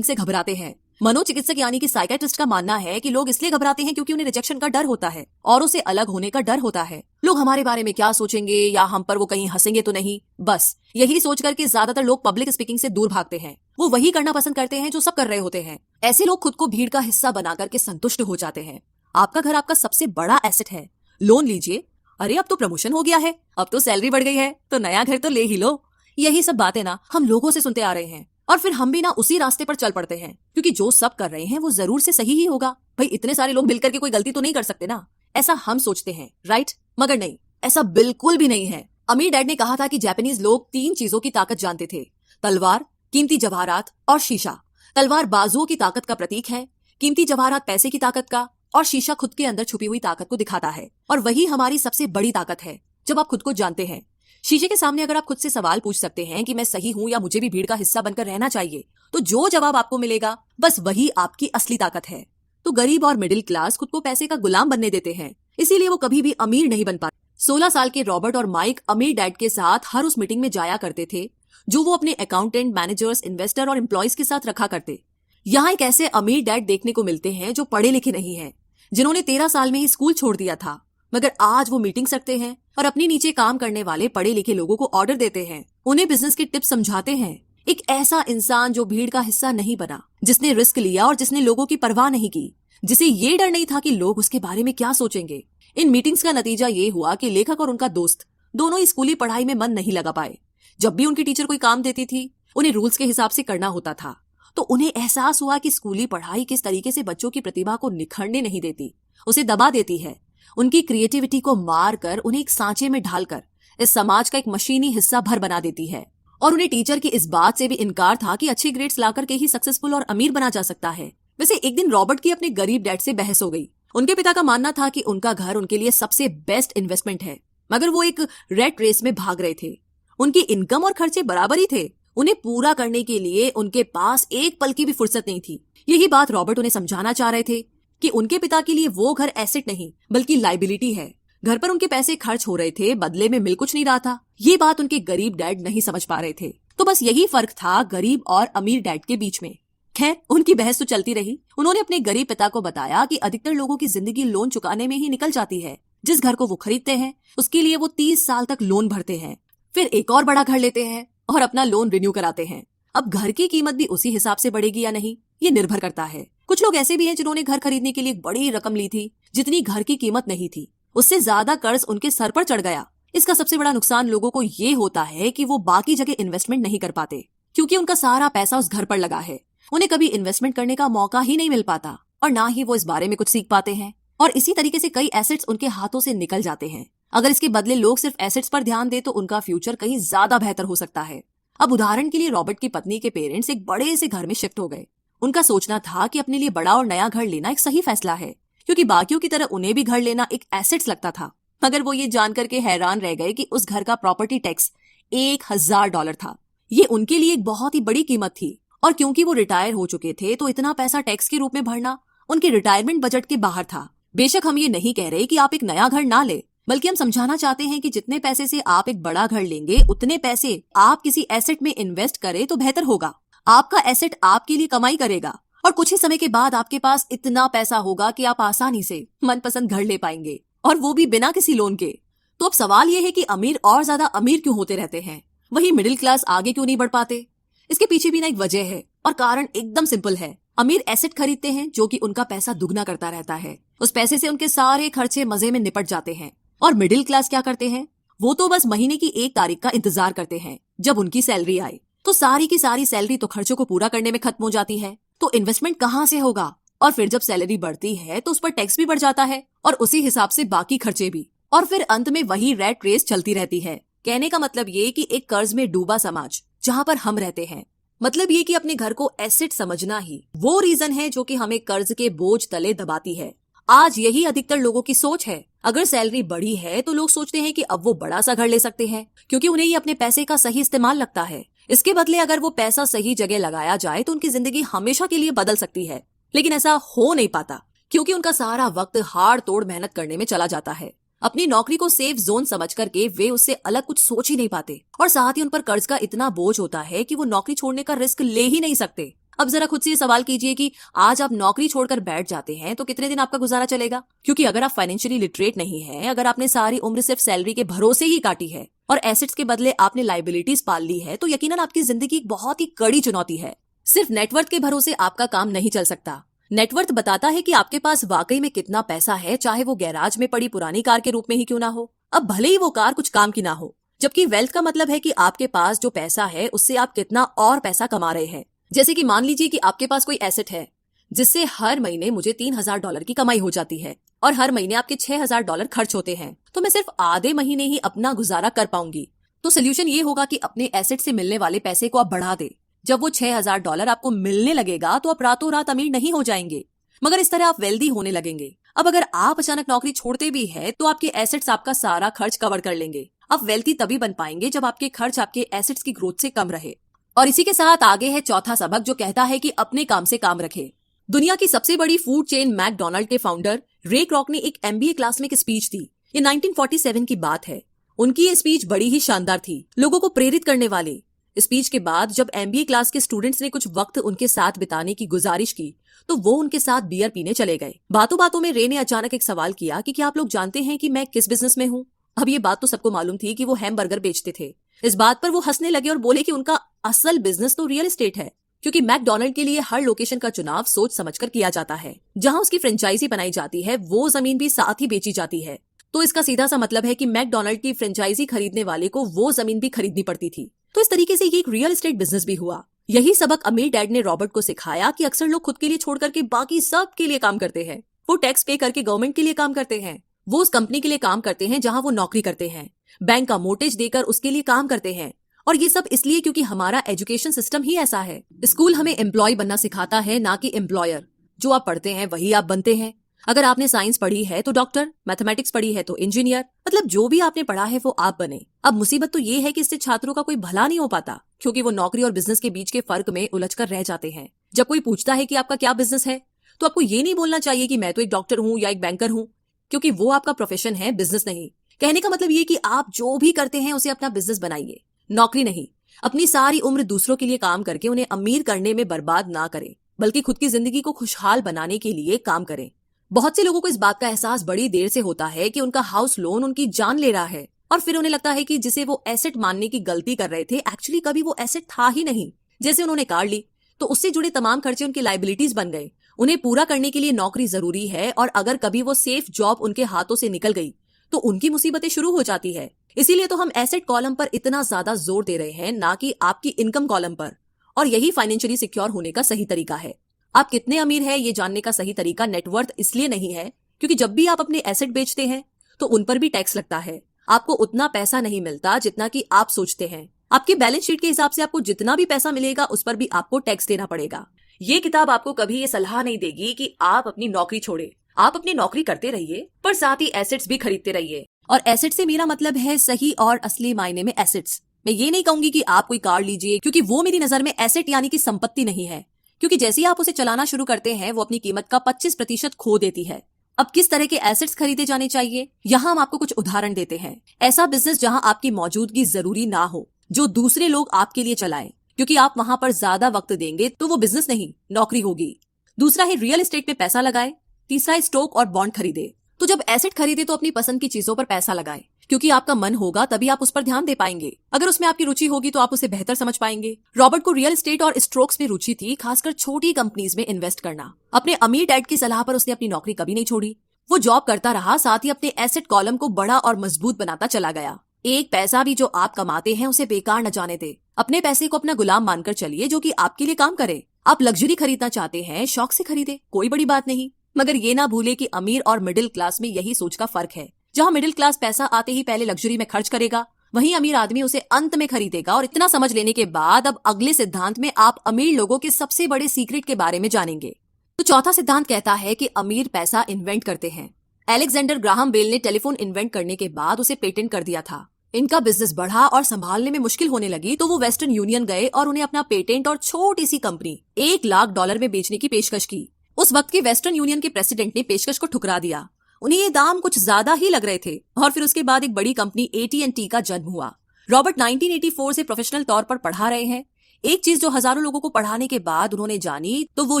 A: घबराते हैं। मनोचिकित्सक यानी कि साइकियाट्रिस्ट का मानना है कि लोग इसलिए घबराते हैं क्योंकि उन्हें रिजेक्शन का डर होता है, औरों से अलग होने का डर होता है। लोग हमारे बारे में क्या सोचेंगे, या हम पर वो कहीं हंसेंगे तो नहीं। बस यही सोच करके ज्यादातर लोग पब्लिक स्पीकिंग से दूर भागते हैं। वो वही करना पसंद करते हैं जो सब कर रहे होते हैं। ऐसे लोग खुद को भीड़ का हिस्सा बना करके संतुष्ट हो जाते हैं। आपका घर आपका सबसे बड़ा एसेट है। लोन लीजिए, अरे अब तो प्रमोशन हो गया है, अब तो सैलरी बढ़ गई है, तो नया घर तो ले ही लो। यही सब बातें ना हम लोगों से सुनते आ रहे हैं, और फिर हम भी ना उसी रास्ते पर चल पड़ते हैं, क्योंकि जो सब कर रहे हैं वो जरूर से सही ही होगा। भाई इतने सारे लोग मिलकर के कोई गलती तो नहीं कर सकते ना, ऐसा हम सोचते हैं, राइट? मगर नहीं, ऐसा बिल्कुल भी नहीं है। अमीर डैड ने कहा था कि जापानीज लोग 3 चीजों की ताकत जानते थे, तलवार, कीमती जवाहरात और शीशा। तलवार बाजुओं की ताकत का प्रतीक है, कीमती जवाहरात पैसे की ताकत का, और शीशा खुद के अंदर छुपी हुई ताकत को दिखाता है। और वही हमारी सबसे बड़ी ताकत है, जब आप खुद को जानते हैं। शीशे के सामने अगर आप खुद से सवाल पूछ सकते हैं कि मैं सही हूं या मुझे भी भीड़ का हिस्सा बनकर रहना चाहिए, तो जो जवाब आपको मिलेगा बस वही आपकी असली ताकत है। तो गरीब और मिडिल क्लास खुद को पैसे का गुलाम बनने देते हैं, इसीलिए वो कभी भी अमीर नहीं बन पाते। 16 साल के रॉबर्ट और माइक अमीर डैड के साथ हर उस मीटिंग में जाया करते थे जो वो अपने अकाउंटेंट, मैनेजर्स, इन्वेस्टर और एम्प्लॉयज के साथ रखा करते। यहाँ एक ऐसे अमीर डैड देखने को मिलते हैं जो पढ़े लिखे नहीं है, जिन्होंने 13 साल में ही स्कूल छोड़ दिया था, मगर आज वो मीटिंग रखते हैं और अपनी नीचे काम करने वाले पढ़े लिखे लोगों को ऑर्डर देते हैं, उन्हें बिजनेस के टिप्स समझाते हैं। एक ऐसा इंसान जो भीड़ का हिस्सा नहीं बना, जिसने रिस्क लिया और जिसने लोगों की परवाह नहीं की, जिसे ये डर नहीं था कि लोग उसके बारे में क्या सोचेंगे। इन मीटिंग्स का नतीजा ये हुआ कि लेखक और उनका दोस्त दोनों ही स्कूली पढ़ाई में मन नहीं लगा पाए। जब भी उनकी टीचर कोई काम देती थी, उन्हें रूल्स के हिसाब से करना होता था, तो उन्हें एहसास हुआ कि स्कूली पढ़ाई किस तरीके से बच्चों की प्रतिभा को निखरने नहीं देती, उसे दबा देती है। उनकी क्रिएटिविटी को मार कर उन्हें एक सांचे में ढालकर इस समाज का एक मशीनी हिस्सा भर बना देती है। और उन्हें टीचर की इस बात से भी इनकार था कि अच्छे ग्रेड्स ला करके ही सक्सेसफुल और अमीर बना जा सकता है। वैसे एक दिन रॉबर्ट की अपने गरीब डैड से बहस हो गई। उनके पिता का मानना था कि उनका घर उनके लिए सबसे बेस्ट इन्वेस्टमेंट है, मगर वो एक रेट रेस में भाग रहे थे। उनकी इनकम और खर्चे बराबर ही थे। उन्हें पूरा करने के लिए उनके पास एक पल की भी फुर्सत नहीं थी। यही बात रॉबर्ट उन्हें समझाना चाह रहे थे कि उनके पिता के लिए वो घर एसेट नहीं बल्कि लाइबिलिटी है। घर पर उनके पैसे खर्च हो रहे थे, बदले में मिल कुछ नहीं रहा था। ये बात उनके गरीब डैड नहीं समझ पा रहे थे। तो बस यही फर्क था गरीब और अमीर डैड के बीच में। खैर, उनकी बहस तो चलती रही। उन्होंने अपने गरीब पिता को बताया कि अधिकतर लोगों की जिंदगी लोन चुकाने में ही निकल जाती है। जिस घर को वो खरीदते हैं उसके लिए वो 30 साल तक लोन भरते हैं, फिर एक और बड़ा घर लेते हैं और अपना लोन रिन्यू कराते हैं। अब घर की कीमत भी उसी हिसाब से बढ़ेगी या नहीं, ये निर्भर करता है। कुछ लोग ऐसे भी हैं जिन्होंने घर खरीदने के लिए एक बड़ी रकम ली थी, जितनी घर की कीमत नहीं थी। उससे ज्यादा कर्ज उनके सर पर चढ़ गया। इसका सबसे बड़ा नुकसान लोगों को ये होता है कि वो बाकी जगह इन्वेस्टमेंट नहीं कर पाते, क्योंकि उनका सारा पैसा उस घर पर लगा है। उन्हें कभी इन्वेस्टमेंट करने का मौका ही नहीं मिल पाता और ना ही वो इस बारे में कुछ सीख पाते हैं। और इसी तरीके से कई एसेट्स उनके हाथों से निकल जाते हैं। अगर इसके बदले लोग सिर्फ एसेट्स पर ध्यान दे तो उनका फ्यूचर कहीं ज्यादा बेहतर हो सकता है। अब उदाहरण के लिए रॉबर्ट की पत्नी के पेरेंट्स एक बड़े से घर में शिफ्ट हो गए। उनका सोचना था कि अपने लिए बड़ा और नया घर लेना एक सही फैसला है, क्योंकि बाकियों की तरह उन्हें भी घर लेना एक एसेट्स लगता था। मगर वो ये जानकर के हैरान रह गए कि उस घर का प्रॉपर्टी टैक्स $1000 था। ये उनके लिए एक बहुत ही बड़ी कीमत थी, और क्योंकि वो रिटायर हो चुके थे तो इतना पैसा टैक्स के रूप में भरना उनके रिटायरमेंट बजट के बाहर था। बेशक हम ये नहीं कह रहे कि आप एक नया घर ना ले, बल्कि हम समझाना चाहते हैं कि जितने पैसे से आप एक बड़ा घर लेंगे उतने पैसे आप किसी एसेट में इन्वेस्ट करें तो बेहतर होगा। आपका एसेट आपके लिए कमाई करेगा और कुछ ही समय के बाद आपके पास इतना पैसा होगा कि आप आसानी से मनपसंद घर ले पाएंगे, और वो भी बिना किसी लोन के। तो अब सवाल ये है कि अमीर और ज्यादा अमीर क्यों होते रहते हैं, वही मिडिल क्लास आगे क्यों नहीं बढ़ पाते? इसके पीछे भी ना एक वजह है, और कारण एकदम सिंपल है। अमीर एसेट खरीदते हैं जो कि उनका पैसा दुगना करता रहता है। उस पैसे से उनके सारे खर्चे मजे में निपट जाते हैं। और मिडिल क्लास क्या करते हैं, वो तो बस महीने की 1 तारीख का इंतजार करते हैं जब उनकी सैलरी आए। तो सारी की सारी सैलरी तो खर्चों को पूरा करने में खत्म हो जाती है। तो इन्वेस्टमेंट कहाँ से होगा? और फिर जब सैलरी बढ़ती है तो उस पर टैक्स भी बढ़ जाता है, और उसी हिसाब से बाकी खर्चे भी। और फिर अंत में वही रैट रेस चलती रहती है। कहने का मतलब ये कि एक कर्ज में डूबा समाज जहाँ पर हम रहते हैं। मतलब ये कि अपने घर को एसेट समझना ही वो रीजन है जो कि हमें कर्ज के बोझ तले दबाती है। आज यही अधिकतर लोगों की सोच है। अगर सैलरी बढ़ी है तो लोग सोचते हैं कि अब वो बड़ा सा घर ले सकते हैं, क्योंकि उन्हें ये अपने पैसे का सही इस्तेमाल लगता है। इसके बदले अगर वो पैसा सही जगह लगाया जाए तो उनकी जिंदगी हमेशा के लिए बदल सकती है। लेकिन ऐसा हो नहीं पाता, क्योंकि उनका सारा वक्त हाड़ तोड़ मेहनत करने में चला जाता है। अपनी नौकरी को सेफ जोन समझ करके वे उससे अलग कुछ सोच ही नहीं पाते, और साथ ही उन पर कर्ज का इतना बोझ होता है कि वो नौकरी छोड़ने का रिस्क ले ही नहीं सकते। अब जरा खुद से ये सवाल कीजिए कि आज आप नौकरी छोड़कर बैठ जाते हैं तो कितने दिन आपका गुजारा चलेगा? क्योंकि अगर आप फाइनेंशियली लिटरेट नहीं है, अगर आपने सारी उम्र सिर्फ सैलरी के भरोसे ही काटी है और एसेट्स के बदले आपने लाइबिलिटीज पाल ली है, तो यकीनन आपकी जिंदगी एक बहुत ही कड़ी चुनौती है। सिर्फ नेटवर्थ के भरोसे आपका काम नहीं चल सकता। नेटवर्थ बताता है कि आपके पास वाकई में कितना पैसा है, चाहे वो गैराज में पड़ी पुरानी कार के रूप में ही क्यों ना हो। अब भले ही वो कार कुछ काम की ना हो, जबकि वेल्थ का मतलब है कि आपके पास जो पैसा है उससे आप कितना और पैसा कमा रहे हैं। जैसे कि मान लीजिए कि आपके पास कोई एसेट है जिससे हर महीने मुझे $3000 की कमाई हो जाती है, और हर महीने आपके $6000 खर्च होते हैं, तो मैं सिर्फ आधे महीने ही अपना गुजारा कर पाऊंगी। तो सोल्यूशन ये होगा कि अपने एसेट से मिलने वाले पैसे को आप बढ़ा दे। जब वो $6000 आपको मिलने लगेगा तो आप रातों रात अमीर नहीं हो जाएंगे, मगर इस तरह आप वेल्दी होने लगेंगे। अब अगर आप अचानक नौकरी छोड़ते भी है तो आपके एसेट्स आपका सारा खर्च कवर कर लेंगे। आप वेल्दी तभी बन पाएंगे जब आपके खर्च आपके एसेट्स की ग्रोथ से कम रहे। और इसी के साथ आगे है चौथा सबक, जो कहता है कि अपने काम से काम रखे। दुनिया की सबसे बड़ी फूड चेन मैकडोनाल्ड के फाउंडर रे क्रॉक ने एक MBA क्लास में एक स्पीच दी। ये 1947 की बात है। उनकी ये स्पीच बड़ी ही शानदार थी, लोगों को प्रेरित करने वाली। स्पीच के बाद जब MBA क्लास के स्टूडेंट्स ने कुछ वक्त उनके साथ बिताने की गुजारिश की तो वो उनके साथ बियर पीने चले गए। बातों बातों में रे ने अचानक एक सवाल किया कि क्या आप लोग जानते हैं कि मैं किस बिजनेस में हूँ? अब ये बात तो सबको मालूम थी कि वो हैमबर्गर बेचते थे। इस बात पर वो हंसने लगे और बोले कि उनका असल बिजनेस तो रियल एस्टेट है, क्योंकि मैकडोनाल्ड के लिए हर लोकेशन का चुनाव सोच समझकर किया जाता है। जहां उसकी फ्रेंचाइजी बनाई जाती है वो जमीन भी साथ ही बेची जाती है। तो इसका सीधा सा मतलब है कि मैकडोनाल्ड की फ्रेंचाइजी खरीदने वाले को वो जमीन भी खरीदनी पड़ती थी। तो इस तरीके से ये एक रियल एस्टेट बिजनेस भी हुआ। यही सबक अमीर डैड ने रॉबर्ट को सिखाया कि अक्सर लोग खुद के लिए छोड़ करके बाकी सब के लिए काम करते हैं। वो टैक्स पे करके गवर्नमेंट के लिए काम करते हैं, वो उस कंपनी के लिए काम करते हैं जहां वो नौकरी करते हैं, बैंक का मोर्टगेज देकर उसके लिए काम करते हैं, और ये सब इसलिए क्योंकि हमारा एजुकेशन सिस्टम ही ऐसा है। स्कूल हमें एम्प्लॉय बनना सिखाता है, ना कि एम्प्लॉयर। जो आप पढ़ते हैं वही आप बनते हैं। अगर आपने साइंस पढ़ी है तो डॉक्टर, मैथमेटिक्स पढ़ी है तो इंजीनियर, मतलब जो भी आपने पढ़ा है वो आप बने। अब मुसीबत तो ये है कि इससे छात्रों का कोई भला नहीं हो पाता, क्योंकि वो नौकरी और बिजनेस के बीच के फर्क में उलझकर रह जाते हैं। जब कोई पूछता है कि आपका क्या बिजनेस है, तो आपको ये नहीं बोलना चाहिए कि मैं तो एक डॉक्टर हूँ या एक बैंकर हूँ, क्योंकि वो आपका प्रोफेशन है, बिजनेस नहीं। कहने का मतलब ये कि आप जो भी करते हैं उसे अपना बिजनेस बनाइए, नौकरी नहीं। अपनी सारी उम्र दूसरों के लिए काम करके उन्हें अमीर करने में बर्बाद ना करें, बल्कि खुद की जिंदगी को खुशहाल बनाने के लिए काम करें। बहुत से लोगों को इस बात का एहसास बड़ी देर से होता है कि उनका हाउस लोन उनकी जान ले रहा है, और फिर उन्हें लगता है कि जिसे वो एसेट मानने की गलती कर रहे थे, एक्चुअली कभी वो एसेट था ही नहीं। जैसे उन्होंने कार ली तो उससे जुड़े तमाम खर्चे उनकी लायबिलिटीज बन गए। उन्हें पूरा करने के लिए नौकरी जरूरी है, और अगर कभी वो सेफ जॉब उनके हाथों से निकल गई तो उनकी मुसीबतें शुरू हो जाती है। इसीलिए तो हम एसेट कॉलम पर इतना ज्यादा जोर दे रहे हैं, ना कि आपकी इनकम कॉलम पर। और यही फाइनेंशियली सिक्योर होने का सही तरीका है। आप कितने अमीर हैं ये जानने का सही तरीका नेटवर्थ इसलिए नहीं है क्योंकि जब भी आप अपने एसेट बेचते हैं तो उन पर भी टैक्स लगता है। आपको उतना पैसा नहीं मिलता जितना कि आप सोचते हैं। आपके बैलेंस शीट के हिसाब से आपको जितना भी पैसा मिलेगा उस पर भी आपको टैक्स देना पड़ेगा। ये किताब आपको कभी ये सलाह नहीं देगी कि आप अपनी नौकरी छोड़े। आप अपनी नौकरी करते रहिए, पर साथ ही एसेट्स भी खरीदते रहिए। और एसेट से मेरा मतलब है सही और असली मायने में एसेट्स। मैं ये नहीं कहूंगी कि आप कोई कार लीजिए, क्योंकि वो मेरी नजर में एसेट यानी कि संपत्ति नहीं है, क्योंकि जैसे ही आप उसे चलाना शुरू करते हैं वो अपनी कीमत का 25% खो देती है। अब किस तरह के एसेट्स खरीदे जाने चाहिए, यहाँ हम आपको कुछ उदाहरण देते हैं। ऐसा बिजनेस जहाँ आपकी मौजूदगी जरूरी ना हो, जो दूसरे लोग आपके लिए चलाएं, क्योंकि आप वहां पर ज्यादा वक्त देंगे तो वो बिजनेस नहीं नौकरी होगी। दूसरा है रियल एस्टेट में पैसा लगाए। तीसरा है स्टॉक और बॉन्ड खरीदे। तो जब एसेट खरीदे तो अपनी पसंद की चीजों पर पैसा लगाए, क्योंकि आपका मन होगा तभी आप उस पर ध्यान दे पाएंगे। अगर उसमें आपकी रुचि होगी तो आप उसे बेहतर समझ पाएंगे। रॉबर्ट को रियल एस्टेट और स्टॉक्स में रुचि थी, खासकर छोटी कंपनीज में इन्वेस्ट करना। अपने अमीर डैड की सलाह पर उसने अपनी नौकरी कभी नहीं छोड़ी। वो जॉब करता रहा, साथ ही अपने एसेट कॉलम को बड़ा और मजबूत बनाता चला गया। एक पैसा भी जो आप कमाते हैं उसे बेकार न जाने दे। अपने पैसे को अपना गुलाम मानकर चलिए, जो कि आपके लिए काम करे। आप लग्जरी खरीदना चाहते हैं, शौक से खरीदे, कोई बड़ी बात नहीं। मगर ये ना भूले कि अमीर और मिडिल क्लास में यही सोच का फर्क है। जहाँ मिडिल क्लास पैसा आते ही पहले लग्जरी में खर्च करेगा, वहीं अमीर आदमी उसे अंत में खरीदेगा। और इतना समझ लेने के बाद अब अगले सिद्धांत में आप अमीर लोगों के सबसे बड़े सीक्रेट के बारे में जानेंगे। तो चौथा सिद्धांत कहता है कि अमीर पैसा इन्वेंट करते हैं। अलेक्जेंडर ग्राहम बेल ने टेलीफोन इन्वेंट करने के बाद उसे पेटेंट कर दिया था। इनका बिजनेस बढ़ा और संभालने में मुश्किल होने लगी, तो वो वेस्टर्न यूनियन गए और उन्हें अपना पेटेंट और छोटी सी कंपनी $1 लाख में बेचने की पेशकश की। उस वक्त के वेस्टर्न यूनियन के प्रेसिडेंट ने पेशकश को ठुकरा दिया। उन्हें ये दाम कुछ ज्यादा ही लग रहे थे, और फिर उसके बाद एक बड़ी कंपनी AT&T का जन्म हुआ। रॉबर्ट 1984 से प्रोफेशनल तौर पर पढ़ा रहे हैं। एक चीज जो हजारों लोगों को पढ़ाने के बाद उन्होंने जानी, तो वो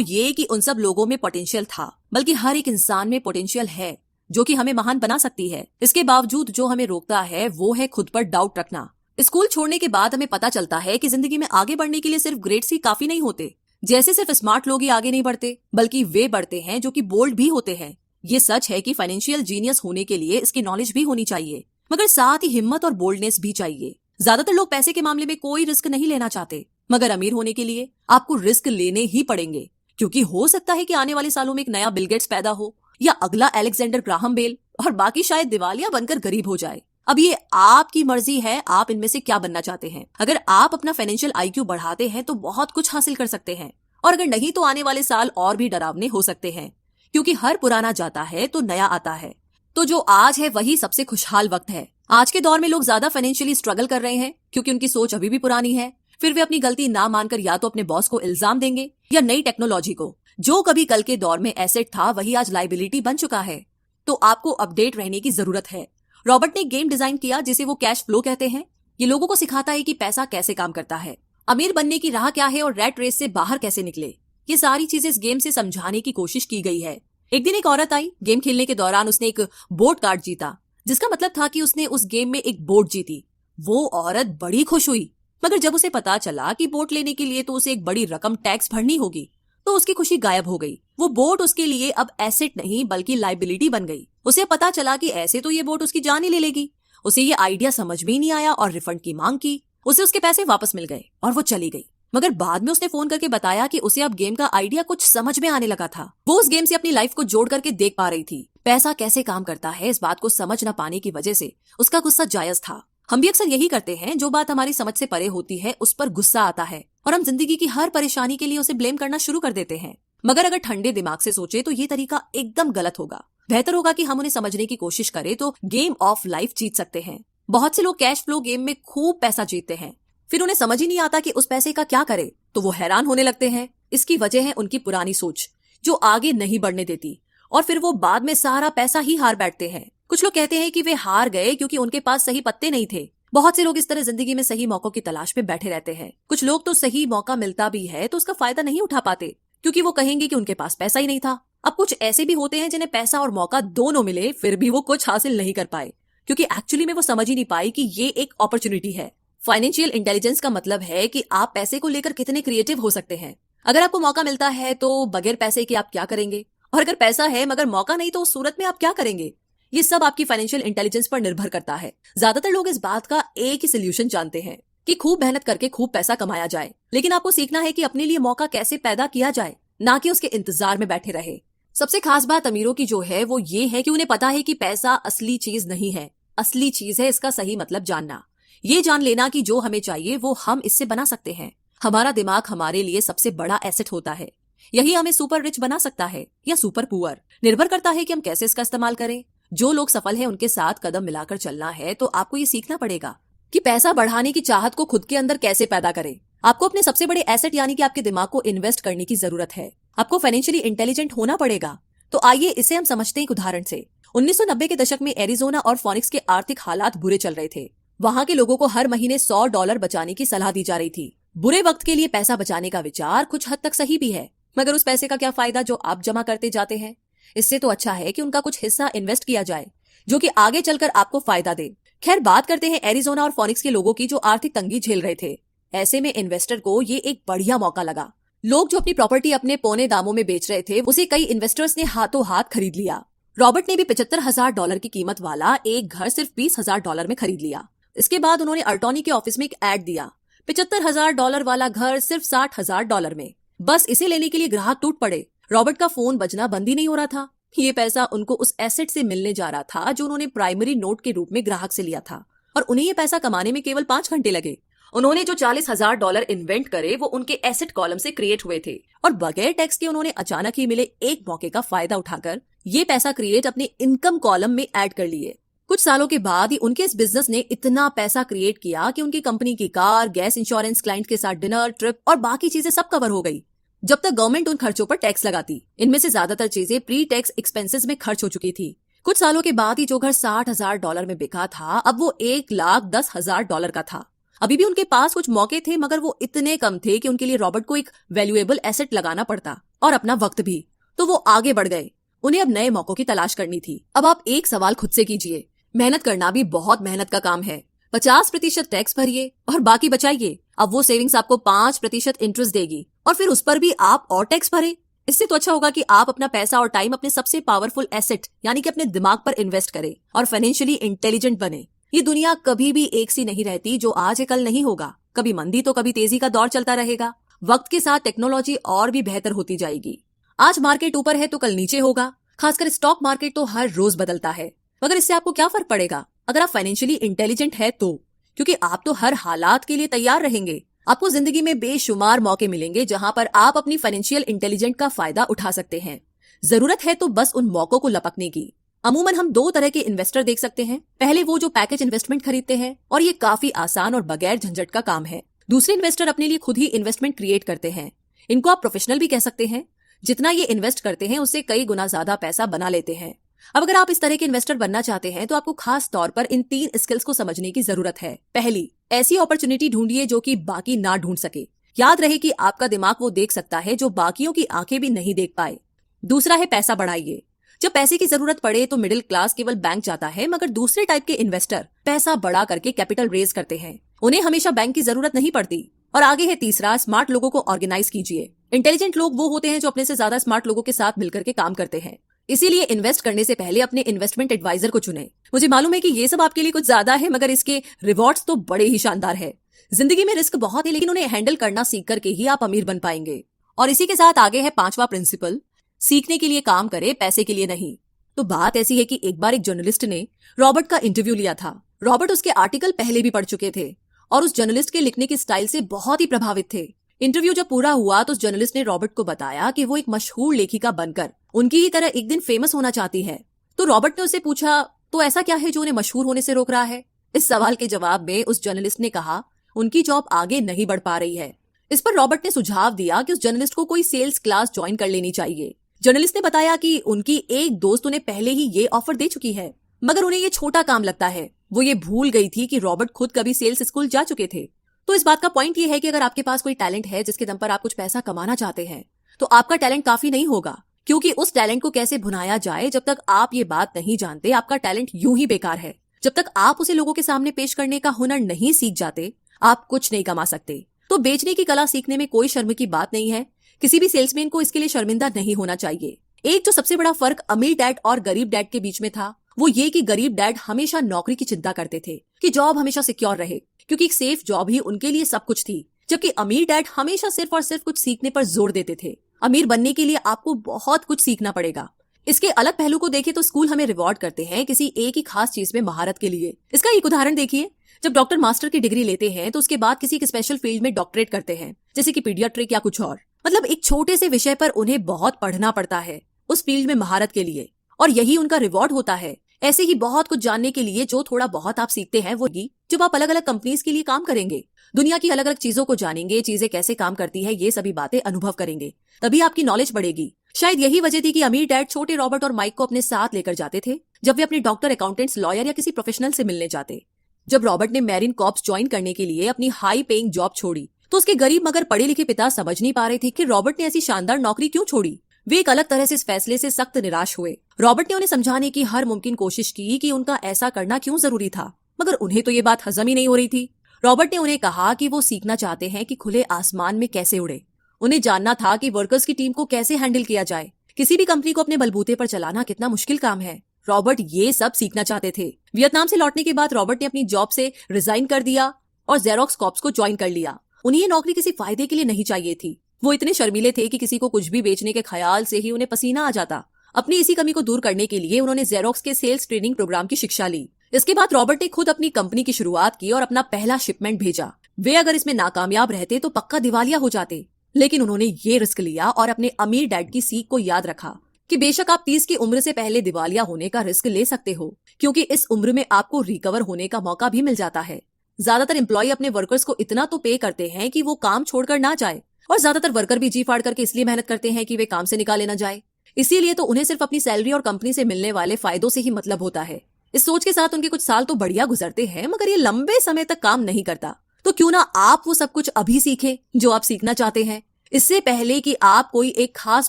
A: ये कि उन सब लोगों में पोटेंशियल था, बल्कि हर एक इंसान में पोटेंशियल है, जो कि हमें महान बना सकती है। इसके बावजूद जो हमें रोकता है वो है खुद पर डाउट रखना। स्कूल छोड़ने के बाद हमें पता चलता है कि जिंदगी में आगे बढ़ने के लिए सिर्फ ग्रेड्स ही काफी नहीं होते। जैसे सिर्फ स्मार्ट लोग ही आगे नहीं बढ़ते, बल्कि वे बढ़ते हैं जो कि बोल्ड भी होते हैं। ये सच है कि फाइनेंशियल जीनियस होने के लिए इसकी नॉलेज भी होनी चाहिए, मगर साथ ही हिम्मत और बोल्डनेस भी चाहिए। ज्यादातर लोग पैसे के मामले में कोई रिस्क नहीं लेना चाहते, मगर अमीर होने के लिए आपको रिस्क लेने ही पड़ेंगे, क्योंकि हो सकता है कि आने वाले सालों में एक नया बिल गेट्स पैदा हो, या अगला अलेक्जेंडर ग्राहम बेल, और बाकी शायद दिवालिया बनकर गरीब हो जाए। अब ये आपकी मर्जी है, आप इनमें से क्या बनना चाहते हैं। अगर आप अपना फाइनेंशियल IQ बढ़ाते हैं तो बहुत कुछ हासिल कर सकते हैं, और अगर नहीं तो आने वाले साल और भी डरावने हो सकते हैं, क्योंकि हर पुराना जाता है तो नया आता है। तो जो आज है वही सबसे खुशहाल वक्त है। आज के दौर में लोग ज्यादा फाइनेंशियली स्ट्रगल कर रहे हैं, क्योंकि उनकी सोच अभी भी पुरानी है। फिर वे अपनी गलती ना मानकर या तो अपने बॉस को इल्जाम देंगे या नई टेक्नोलॉजी को। जो कभी कल के दौर में एसेट था वही आज लाइबिलिटी बन चुका है। तो आपको अपडेट रहने की जरूरत है। रॉबर्ट ने गेम डिजाइन किया जिसे वो कैश फ्लो कहते हैं। ये लोगों को सिखाता है कि पैसा कैसे काम करता है, अमीर बनने की राह क्या है और रैट रेस से बाहर कैसे निकले। ये सारी चीजें इस गेम से समझाने की कोशिश की गई है। एक दिन एक औरत आई। गेम खेलने के दौरान उसने एक बोट कार्ड जीता, जिसका मतलब था कि उसने उस गेम में एक बोट जीती। वो औरत बड़ी खुश हुई, मगर जब उसे पता चला कि बोट लेने के लिए तो उसे एक बड़ी रकम टैक्स भरनी होगी, तो उसकी खुशी गायब हो गई। वो बोट उसके लिए अब एसेट नहीं बल्कि लाइबिलिटी बन गई। उसे पता चला कि ऐसे तो ये बोट उसकी जान ही ले लेगी। उसे ये आइडिया समझ में ही नहीं आया और रिफंड की मांग की। उसे उसके पैसे वापस मिल गए और वो चली गई। मगर बाद में उसने फोन करके बताया कि उसे अब गेम का आइडिया कुछ समझ में आने लगा था। वो उस गेम से अपनी लाइफ को जोड़ करके देख पा रही थी। पैसा कैसे काम करता है, इस बात को समझ न पाने की वजह से उसका गुस्सा जायज था। हम भी अक्सर यही करते हैं, जो बात हमारी समझ से परे होती है उस पर गुस्सा आता है और हम जिंदगी की हर परेशानी के लिए उसे ब्लेम करना शुरू कर देते हैं। मगर अगर ठंडे दिमाग से सोचे तो ये तरीका एकदम गलत होगा। बेहतर होगा कि हम उन्हें समझने की कोशिश करें तो गेम ऑफ लाइफ जीत सकते हैं। बहुत से लोग कैश फ्लो गेम में खूब पैसा जीतते हैं, फिर उन्हें समझ ही नहीं आता कि उस पैसे का क्या करे, तो वो हैरान होने लगते हैं। इसकी वजह है उनकी पुरानी सोच, जो आगे नहीं बढ़ने देती, और फिर वो बाद में सारा पैसा ही हार बैठते हैं। कुछ लोग कहते हैं कि वे हार गए क्योंकि उनके पास सही पत्ते नहीं थे। बहुत से लोग इस तरह जिंदगी में सही मौकों की तलाश में बैठे रहते हैं। कुछ लोग तो सही मौका मिलता भी है तो उसका फायदा नहीं उठा पाते, क्योंकि वो कहेंगे कि उनके पास पैसा ही नहीं था। अब कुछ ऐसे भी होते हैं जिन्हें पैसा और मौका दोनों मिले, फिर भी वो कुछ हासिल नहीं कर पाए, क्योंकि एक्चुअली में वो समझ ही नहीं पाई कि ये एक अपॉर्चुनिटी है। फाइनेंशियल इंटेलिजेंस का मतलब है कि आप पैसे को लेकर कितने क्रिएटिव हो सकते हैं। अगर आपको मौका मिलता है तो बगैर पैसे के आप क्या करेंगे, और अगर पैसा है मगर मौका नहीं तो उस सूरत में आप क्या करेंगे। ये सब आपकी फाइनेंशियल इंटेलिजेंस पर निर्भर करता है। ज्यादातर लोग इस बात का एक ही सोल्यूशन जानते हैं कि खूब मेहनत करके खूब पैसा कमाया जाए, लेकिन आपको सीखना है कि अपने लिए मौका कैसे पैदा किया जाए, ना कि उसके इंतजार में बैठे रहे। सबसे खास बात अमीरों की जो है वो ये है कि उन्हें पता है कि पैसा असली चीज नहीं है, असली चीज है इसका सही मतलब जानना। ये जान लेना कि जो हमें चाहिए वो हम इससे बना सकते हैं। हमारा दिमाग हमारे लिए सबसे बड़ा एसेट होता है। यही हमें सुपर रिच बना सकता है या सुपर पुअर, निर्भर करता है कि हम कैसे इसका इस्तेमाल करें। जो लोग सफल हैं उनके साथ कदम मिलाकर चलना है तो आपको ये सीखना पड़ेगा कि पैसा बढ़ाने की चाहत को खुद के अंदर कैसे पैदा करें। आपको अपने सबसे बड़े एसेट यानी कि आपके दिमाग को इन्वेस्ट करने की जरूरत है। आपको फाइनेंशियली इंटेलिजेंट होना पड़ेगा। तो आइए इसे हम समझते हैं एक उदाहरण से। 1990 के दशक में एरिजोना और फोनिक्स के आर्थिक हालात बुरे चल रहे थे। वहां के लोगों को हर महीने $100 बचाने की सलाह दी जा रही थी। बुरे वक्त के लिए पैसा बचाने का विचार कुछ हद तक सही भी है, मगर उस पैसे का क्या फायदा जो आप जमा करते जाते हैं। इससे तो अच्छा है कि उनका कुछ हिस्सा इन्वेस्ट किया जाए जो कि आगे चलकर आपको फायदा दे। खैर, बात करते हैं एरिजोना और फोनिक्स के लोगों की जो आर्थिक तंगी झेल रहे थे। ऐसे में इन्वेस्टर को ये एक बढ़िया मौका लगा। लोग जो अपनी प्रॉपर्टी अपने पौने दामों में बेच रहे थे उसे कई इन्वेस्टर्स ने हाथों हाथ खरीद लिया। रॉबर्ट ने भी $75,000 की कीमत वाला एक घर सिर्फ $20,000 में खरीद लिया। इसके बाद उन्होंने अर्टोनी के ऑफिस में एक एड दिया, $75,000 वाला घर सिर्फ $60,000 में। बस इसे लेने के लिए ग्राहक टूट पड़े। रॉबर्ट का फोन बजना बंद ही नहीं हो रहा था। ये पैसा उनको उस एसेट से मिलने जा रहा था जो उन्होंने प्राइमरी नोट के रूप में ग्राहक से लिया था, और उन्हें ये पैसा कमाने में केवल 5 घंटे लगे। उन्होंने जो $40,000 इन्वेंट करे वो उनके एसेट कॉलम से क्रिएट हुए थे, और बगैर टैक्स के उन्होंने अचानक ही मिले एक मौके का फायदा उठाकर ये पैसा क्रिएट अपने इनकम कॉलम में ऐड कर लिए। कुछ सालों के बाद ही उनके इस बिजनेस ने इतना पैसा क्रिएट किया कि उनकी कंपनी की कार, गैस इंश्योरेंस, क्लाइंट के साथ डिनर, ट्रिप और बाकी चीजें सब कवर हो गई, जब तक गवर्नमेंट उन खर्चों पर टैक्स लगाती। इनमें से ज्यादातर चीजें प्री टैक्स एक्सपेंसेस में खर्च हो चुकी थी। कुछ सालों के बाद ही जो घर $60,000 में बिका था अब वो $1,10,000 का था। अभी भी उनके पास कुछ मौके थे, मगर वो इतने कम थे कि उनके लिए रॉबर्ट को एक वैल्यूएबल एसेट लगाना पड़ता, और अपना वक्त भी। तो वो आगे बढ़ गए। उन्हें अब नए मौकों की तलाश करनी थी। अब आप एक सवाल खुद से कीजिए, मेहनत करना भी बहुत मेहनत का काम है। 50% टैक्स भरिए और बाकी बचाइए। अब वो सेविंग्स आपको 5% इंटरेस्ट देगी, और फिर उस पर भी आप और टैक्स भरे। इससे तो अच्छा होगा कि आप अपना पैसा और टाइम अपने सबसे पावरफुल एसेट यानी कि अपने दिमाग पर इन्वेस्ट करें और फाइनेंशियली इंटेलिजेंट बने। ये दुनिया कभी भी एक सी नहीं रहती, जो आज है कल नहीं होगा। कभी मंदी तो कभी तेजी का दौर चलता रहेगा। वक्त के साथ टेक्नोलॉजी और भी बेहतर होती जाएगी। आज मार्केट ऊपर है तो कल नीचे होगा। खासकर स्टॉक मार्केट तो हर रोज बदलता है, मगर इससे आपको क्या फर्क पड़ेगा अगर आप फाइनेंशियली इंटेलिजेंट है तो, क्योंकि आप तो हर हालात के लिए तैयार रहेंगे। आपको जिंदगी में बेशुमार मौके मिलेंगे जहां पर आप अपनी फाइनेंशियल इंटेलिजेंट का फायदा उठा सकते हैं। जरूरत है तो बस उन मौकों को लपकने की। अमूमन हम 2 तरह के इन्वेस्टर देख सकते हैं। पहले वो जो पैकेज इन्वेस्टमेंट खरीदते हैं, और ये काफी आसान और बगैर झंझट का काम है। दूसरे इन्वेस्टर अपने लिए खुद ही इन्वेस्टमेंट क्रिएट करते हैं। इनको आप प्रोफेशनल भी कह सकते हैं। जितना ये इन्वेस्ट करते हैं उससे कई गुना ज्यादा पैसा बना लेते हैं। अब अगर आप इस तरह के इन्वेस्टर बनना चाहते हैं तो आपको खास तौर पर इन 3 स्किल्स को समझने की जरूरत है। पहली, ऐसी अपॉर्चुनिटी ढूंढिए जो कि बाकी ना ढूंढ सके। याद रहे कि आपका दिमाग वो देख सकता है जो बाकियों की आंखें भी नहीं देख पाए। दूसरा है पैसा बढ़ाइए। जब पैसे की जरूरत पड़े तो मिडिल क्लास केवल बैंक जाता है, मगर दूसरे टाइप के इन्वेस्टर पैसा बढ़ा करके कैपिटल रेज करते हैं। उन्हें हमेशा बैंक की जरूरत नहीं पड़ती। और आगे है तीसरा, स्मार्ट लोगों को ऑर्गेनाइज कीजिए। इंटेलिजेंट लोग वो होते हैं जो अपने से ज्यादा स्मार्ट लोगों के साथ मिलकर के काम करते हैं। इसीलिए इन्वेस्ट करने से पहले अपने इन्वेस्टमेंट एडवाइजर को चुनें। मुझे मालूम है कि ये सब आपके लिए कुछ ज्यादा है, मगर इसके रिवॉर्ड्स तो बड़े ही शानदार है। जिंदगी में रिस्क बहुत है, लेकिन उन्हें हैंडल करना सीख करके ही आप अमीर बन पाएंगे। और इसी के साथ आगे है 5वां प्रिंसिपल, सीखने के लिए काम करे, पैसे के लिए नहीं। तो बात ऐसी है कि एक बार एक जर्नलिस्ट ने रॉबर्ट का इंटरव्यू लिया था। रॉबर्ट उसके आर्टिकल पहले भी पढ़ चुके थे और उस जर्नलिस्ट के लिखने की स्टाइल से बहुत ही प्रभावित थे। इंटरव्यू जब पूरा हुआ तो उस जर्नलिस्ट ने रॉबर्ट को बताया कि वो एक मशहूर लेखिका बनकर उनकी ही तरह एक दिन फेमस होना चाहती है। तो रॉबर्ट ने उससे पूछा, तो ऐसा क्या है जो उन्हें मशहूर होने से रोक रहा है? इस सवाल के जवाब में उस जर्नलिस्ट ने कहा, उनकी जॉब आगे नहीं बढ़ पा रही है। इस पर रॉबर्ट ने सुझाव दिया कि उस जर्नलिस्ट को कोई सेल्स क्लास ज्वाइन कर लेनी चाहिए। जर्नलिस्ट ने बताया कि उनकी एक दोस्त उन्हें पहले ही ये ऑफर दे चुकी है, मगर उन्हें ये छोटा काम लगता है। वो ये भूल गई थी कि रॉबर्ट खुद कभी सेल्स स्कूल जा चुके थे। तो इस बात का पॉइंट ये है कि अगर आपके पास कोई टैलेंट है जिसके दम पर आप कुछ पैसा कमाना चाहते हैं, तो आपका टैलेंट काफी नहीं होगा, क्योंकि उस टैलेंट को कैसे भुनाया जाए, जब तक आप ये बात नहीं जानते, आपका टैलेंट यूं ही बेकार है। जब तक आप उसे लोगों के सामने पेश करने का हुनर नहीं सीख जाते, आप कुछ नहीं कमा सकते। तो बेचने की कला सीखने में कोई शर्म की बात नहीं है। किसी भी सेल्समैन को इसके लिए शर्मिंदा नहीं होना चाहिए। एक जो सबसे बड़ा फर्क अमीर डैड और गरीब डैड के बीच में था, वो ये कि गरीब डैड हमेशा नौकरी की चिंता करते थे कि जॉब हमेशा सिक्योर रहे, क्योंकि एक सेफ जॉब ही उनके लिए सब कुछ थी। जबकि अमीर डैड हमेशा सिर्फ और सिर्फ कुछ सीखने पर जोर देते थे। अमीर बनने के लिए आपको बहुत कुछ सीखना पड़ेगा। इसके अलग पहलू को देखें तो स्कूल हमें रिवॉर्ड करते हैं किसी एक ही खास चीज में महारत के लिए। इसका एक उदाहरण देखिए, जब डॉक्टर मास्टर की डिग्री लेते हैं तो उसके बाद किसी एक स्पेशल फील्ड में डॉक्टरेट करते हैं, जैसे कि पीडियाट्रिक या कुछ और। मतलब एक छोटे से विषय पर उन्हें बहुत पढ़ना पड़ता है उस फील्ड में महारत के लिए, और यही उनका रिवॉर्ड होता है। ऐसे ही बहुत कुछ जानने के लिए जो थोड़ा बहुत आप सीखते हैं, वो जब आप अलग अलग कंपनीज के लिए काम करेंगे, दुनिया की अलग अलग चीजों को जानेंगे, चीजें कैसे काम करती है, ये सभी बातें अनुभव करेंगे, तभी आपकी नॉलेज बढ़ेगी। शायद यही वजह थी कि अमीर डैड छोटे रॉबर्ट और माइक को अपने साथ लेकर जाते थे जब वे अपने डॉक्टर, अकाउंटेंट्स, लॉयर या किसी प्रोफेशनल से मिलने जाते। जब रॉबर्ट ने मैरिन कॉर्प्स ज्वाइन करने के लिए अपनी हाई पेइंग जॉब छोड़ी, तो उसके गरीब मगर पढ़े लिखे पिता समझ नहीं पा रहे थे कि रॉबर्ट ने ऐसी शानदार नौकरी क्यों छोड़ी। वे एक अलग तरह से इस फैसले से सख्त निराश हुए। रॉबर्ट ने उन्हें समझाने की हर मुमकिन कोशिश की कि उनका ऐसा करना क्यों जरूरी था, मगर उन्हें तो ये बात हजम ही नहीं हो रही थी। रॉबर्ट ने उन्हें कहा कि वो सीखना चाहते हैं कि खुले आसमान में कैसे उड़े। उन्हें जानना था कि वर्कर्स की टीम को कैसे हैंडल किया जाए। किसी भी कंपनी को अपने बलबूते पर चलाना कितना मुश्किल काम है। रॉबर्ट ये सब सीखना चाहते थे। वियतनाम से लौटने के बाद रॉबर्ट ने अपनी जॉब से रिजाइन कर दिया और जेरोक्स कॉर्प्स को ज्वाइन कर लिया। उन्हें ये नौकरी किसी फायदे के लिए नहीं चाहिए थी। वो इतने शर्मीले थे कि किसी को कुछ भी बेचने के ख्याल से ही उन्हें पसीना आ जाता। अपनी इसी कमी को दूर करने के लिए उन्होंने जेरोक्स के सेल्स ट्रेनिंग प्रोग्राम की शिक्षा ली। इसके बाद रॉबर्ट ने खुद अपनी कंपनी की शुरुआत की और अपना पहला शिपमेंट भेजा। वे अगर इसमें नाकामयाब रहते तो पक्का दिवालिया हो जाते, लेकिन उन्होंने ये रिस्क लिया और अपने अमीर डैड की सीख को याद रखा कि बेशक आप 30 की उम्र से पहले दिवालिया होने का रिस्क ले सकते हो, क्योंकि इस उम्र में आपको रिकवर होने का मौका भी मिल जाता है। ज्यादातर एम्प्लॉय अपने वर्कर्स को इतना तो पे करते हैं कि वो काम छोड़कर ना जाए, और ज्यादातर वर्कर भी जी फाड़ करके इसलिए मेहनत करते हैं कि वे काम से निकाले ना जाए। इसीलिए तो उन्हें सिर्फ अपनी सैलरी और कंपनी से मिलने वाले फायदों से ही मतलब होता है। इस सोच के साथ उनके कुछ साल तो बढ़िया गुजरते हैं, मगर ये लंबे समय तक काम नहीं करता। तो क्यों ना आप वो सब कुछ अभी सीखें जो आप सीखना चाहते हैं, इससे पहले कि आप कोई एक खास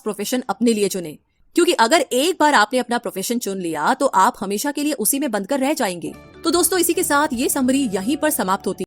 A: प्रोफेशन अपने लिए चुने, क्योंकि अगर एक बार आपने अपना प्रोफेशन चुन लिया तो आप हमेशा के लिए उसी में बंद कर रह जाएंगे। तो दोस्तों, इसी के साथ ये समरी यहीं पर समाप्त होती है।